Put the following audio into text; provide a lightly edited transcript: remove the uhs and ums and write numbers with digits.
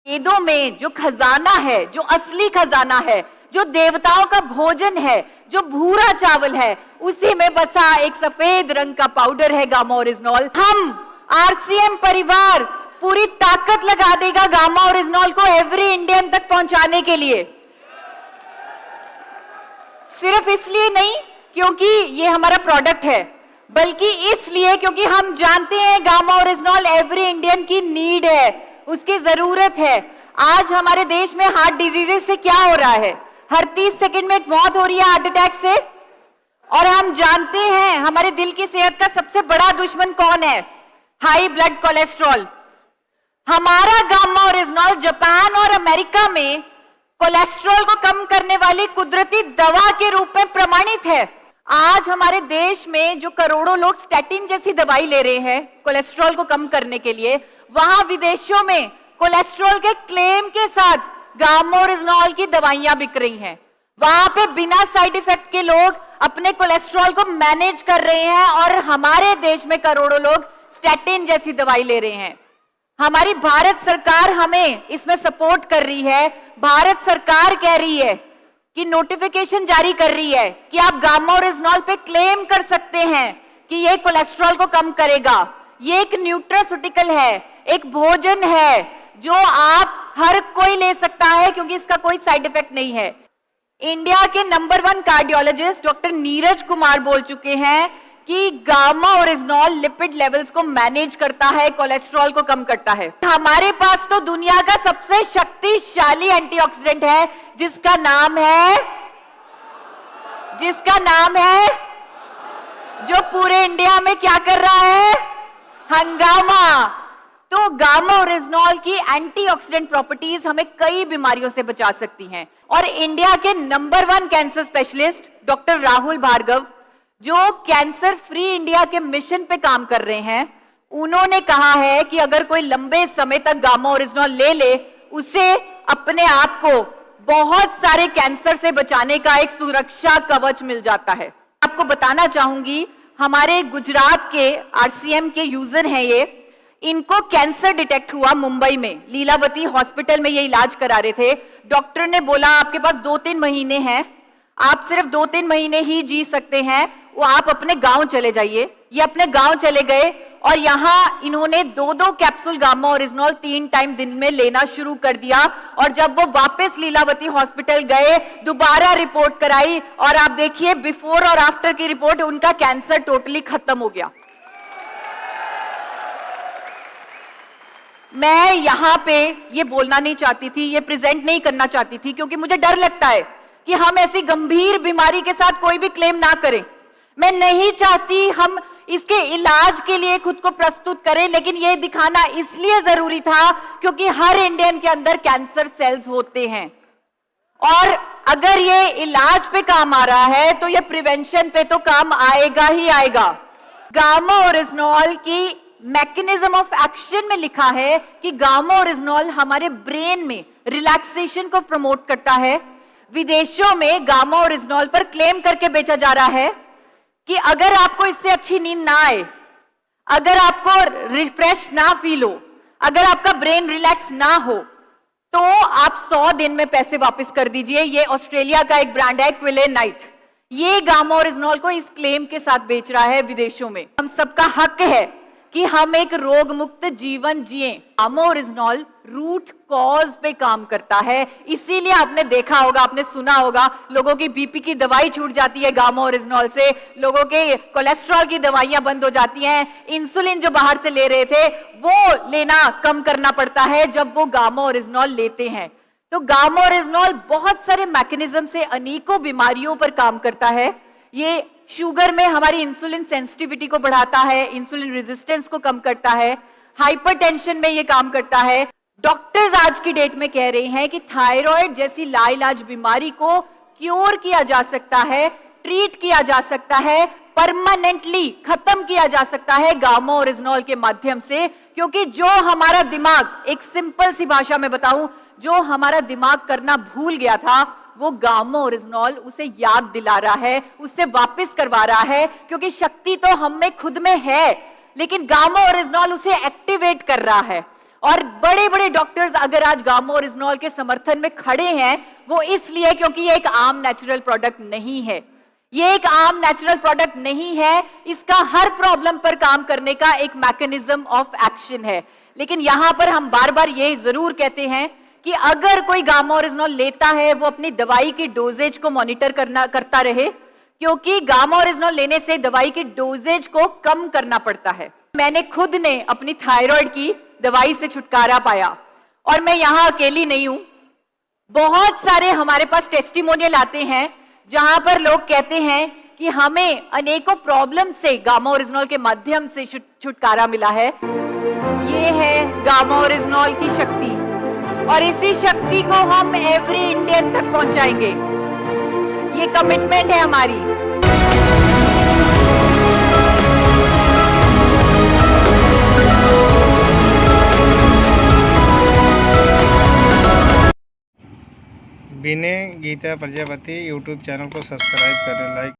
वेदों में जो खजाना है, जो असली खजाना है, जो देवताओं का भोजन है, जो भूरा चावल है, उसी में बसा एक सफेद रंग का पाउडर है गामा ओरिजिनॉल। हम आरसीएम परिवार पूरी ताकत लगा देगा गामा ओरिजिनॉल को एवरी इंडियन तक पहुंचाने के लिए। सिर्फ इसलिए नहीं क्योंकि ये हमारा प्रोडक्ट है, बल्कि इसलिए क्योंकि हम जानते हैं गामा ओरिजिनॉल एवरी इंडियन की नीड है, उसकी जरूरत है। आज हमारे देश में हार्ट डिजीजेस से क्या हो रहा है, हर 30 सेकंड में एक मौत हो रही है हार्ट अटैक से। और हम जानते हैं हमारे दिल की सेहत का सबसे बड़ा दुश्मन कौन है, हाई ब्लड कोलेस्ट्रॉल। हमारा गामा ओरिजिनॉल जापान और अमेरिका में कोलेस्ट्रॉल को कम करने वाली कुदरती दवा के रूप में प्रमाणित है। आज हमारे देश में जो करोड़ों लोग स्टैटिन जैसी दवाई ले रहे हैं कोलेस्ट्रॉल को कम करने के लिए, वहां विदेशों में कोलेस्ट्रॉल के क्लेम के साथ गामा ओरिजिनॉल की दवाइयां बिक रही हैं। वहां पे बिना साइड इफेक्ट के लोग अपने कोलेस्ट्रॉल को मैनेज कर रहे हैं और हमारे देश में करोड़ों लोग स्टैटिन जैसी दवाई ले रहे हैं। हमारी भारत सरकार हमें इसमें सपोर्ट कर रही है। भारत सरकार कह रही है कि नोटिफिकेशन जारी कर रही है कि आप गामा ओरिजिनॉल पे क्लेम कर सकते हैं कि ये कोलेस्ट्रॉल को कम करेगा। ये एक न्यूट्रास्यूटिकल है, एक भोजन है जो आप हर कोई ले सकता है क्योंकि इसका कोई साइड इफेक्ट नहीं है। इंडिया के number 1 cardiologist doctor Neeraj Kumar बोल चुके हैं कि गामा ओरिजिनॉल लिपिड लेवल्स को मैनेज करता है, कोलेस्ट्रॉल को कम करता है। हमारे पास तो दुनिया का सबसे शक्तिशाली एंटीऑक्सीडेंट है जिसका नाम है जो पूरे इंडिया में क्या कर रहा है, हंगामा। तो गामा ओरिजिनॉल की एंटीऑक्सीडेंट प्रॉपर्टीज हमें कई बीमारियों से बचा सकती हैं। और इंडिया के number 1 cancer specialist doctor Rahul Bhargava जो कैंसर फ्री इंडिया के मिशन पे काम कर रहे हैं, उन्होंने कहा है कि अगर कोई लंबे समय तक गामा ओरिजिनॉल ले उसे अपने आप को बहुत सारे कैंसर से बचाने का एक सुरक्षा कवच मिल जाता है। आपको बताना चाहूंगी, हमारे गुजरात के आरसीएम के यूजर हैं ये, इनको कैंसर डिटेक्ट हुआ मुंबई में, लीलावती हॉस्पिटल में ये इलाज करा रहे थे। डॉक्टर ने बोला आपके पास 2-3 महीने हैं, आप सिर्फ 2-3 महीने ही जी सकते हैं, वो आप अपने गांव चले जाइए। ये अपने गांव चले गए और यहाँ इन्होंने 2-2 कैप्सूल गामा ओरिजिनॉल 3 टाइम दिन में लेना शुरू कर दिया। और जब वो वापस लीलावती हॉस्पिटल गए, दोबारा रिपोर्ट कराई और आप देखिए बिफोर और आफ्टर की रिपोर्ट, उनका कैंसर टोटली खत्म हो गया। मैं यहाँ पे ये बोलना नहीं चाहती थी, ये प्रेजेंट नहीं करना चाहती थी क्योंकि मुझे डर लगता है कि हम ऐसी गंभीर बीमारी के साथ कोई भी क्लेम ना करें। मैं नहीं चाहती हम इसके इलाज के लिए खुद को प्रस्तुत करें, लेकिन ये दिखाना इसलिए जरूरी था क्योंकि हर इंडियन के अंदर कैंसर सेल्स होते हैं और अगर ये इलाज पे काम आ रहा है तो ये प्रिवेंशन पे तो काम आएगा ही आएगा। गामा ओरिजिनॉल की मैकेनिज्म ऑफ एक्शन में लिखा है कि गामा ओरिजिनॉल हमारे ब्रेन में रिलैक्सेशन को प्रमोट करता है। विदेशों में गामा ओरिजिनॉल पर क्लेम करके बेचा जा रहा है कि अगर आपको इससे अच्छी नींद ना आए, अगर आपको रिफ्रेश ना फील हो, अगर आपका ब्रेन रिलैक्स ना हो, तो आप 100 दिन में पैसे वापस कर दीजिए। ये ऑस्ट्रेलिया का एक ब्रांड है क्विलेनाइट, ये गामा ओरिजिनॉल को इस क्लेम के साथ बेच रहा है विदेशों में। हम सबका हक है कि हम एक रोग मुक्त जीवन जिए। गामा ओरिजिनॉल रूट कॉज पे काम करता है, इसीलिए आपने देखा होगा, आपने सुना होगा, लोगों की बीपी की दवाई छूट जाती है गामा ओरिजिनॉल से, लोगों के कोलेस्ट्रॉल की दवाइयां बंद हो जाती हैं, इंसुलिन जो बाहर से ले रहे थे वो लेना कम करना पड़ता है जब वो गामा ओरिजिनॉल लेते हैं। तो गामा ओरिजिनॉल बहुत सारे मैकेनिज्म से अनेकों बीमारियों पर काम करता है। ये शुगर में हमारी इंसुलिन सेंसिटिविटी को बढ़ाता है, इंसुलिन रेजिस्टेंस को कम करता है, हाइपरटेंशन में ये काम करता है। डॉक्टर्स आज की डेट में कह रहे हैं कि थायराइड जैसी लाइलाज बीमारी को क्योर किया जा सकता है, ट्रीट किया जा सकता है, परमानेंटली खत्म किया जा सकता है गामा ओरिजिनॉल के माध्यम से। क्योंकि जो हमारा दिमाग, एक सिंपल सी भाषा में बताऊं, जो हमारा दिमाग करना भूल गया था वो गामा ओरिजिनॉल उसे याद दिला रहा है, उससे वापस करवा रहा है। क्योंकि शक्ति तो हम में खुद में है, लेकिन गामा ओरिजिनॉल उसे एक्टिवेट कर रहा है और बड़े बड़े डॉक्टर्स अगर आज गामा ओरिजिनॉल के समर्थन में खड़े हैं, वो इसलिए क्योंकि ये एक आम नेचुरल प्रोडक्ट नहीं है। ये एक आम नेचुरल प्रोडक्ट नहीं है, इसका हर प्रॉब्लम पर काम करने का एक मैकेनिज्म ऑफ एक्शन है। लेकिन यहां पर हम बार बार ये जरूर कहते हैं कि अगर कोई गामा ओरिजिनॉल लेता है, वो अपनी दवाई की डोजेज को मॉनिटर करता रहे, क्योंकि गामा ओरिजिनॉल लेने से दवाई की डोजेज को कम करना पड़ता है। मैंने खुद ने अपनी थायराइड की दवाई से छुटकारा पाया, और मैं यहां अकेली नहीं हूं। बहुत सारे हमारे पास टेस्टिमोनियल आते हैं जहां पर लोग कहते हैं कि हमें अनेकों प्रॉब्लम से गामा ओरिजिनॉल के माध्यम से छुटकारा मिला है। ये है गामा ओरिजिनॉल की शक्ति, और इसी शक्ति को हम एवरी इंडियन तक पहुंचाएंगे। ये कमिटमेंट है हमारी। विनय गीता प्रजापति यूट्यूब चैनल को सब्सक्राइब करें, लाइक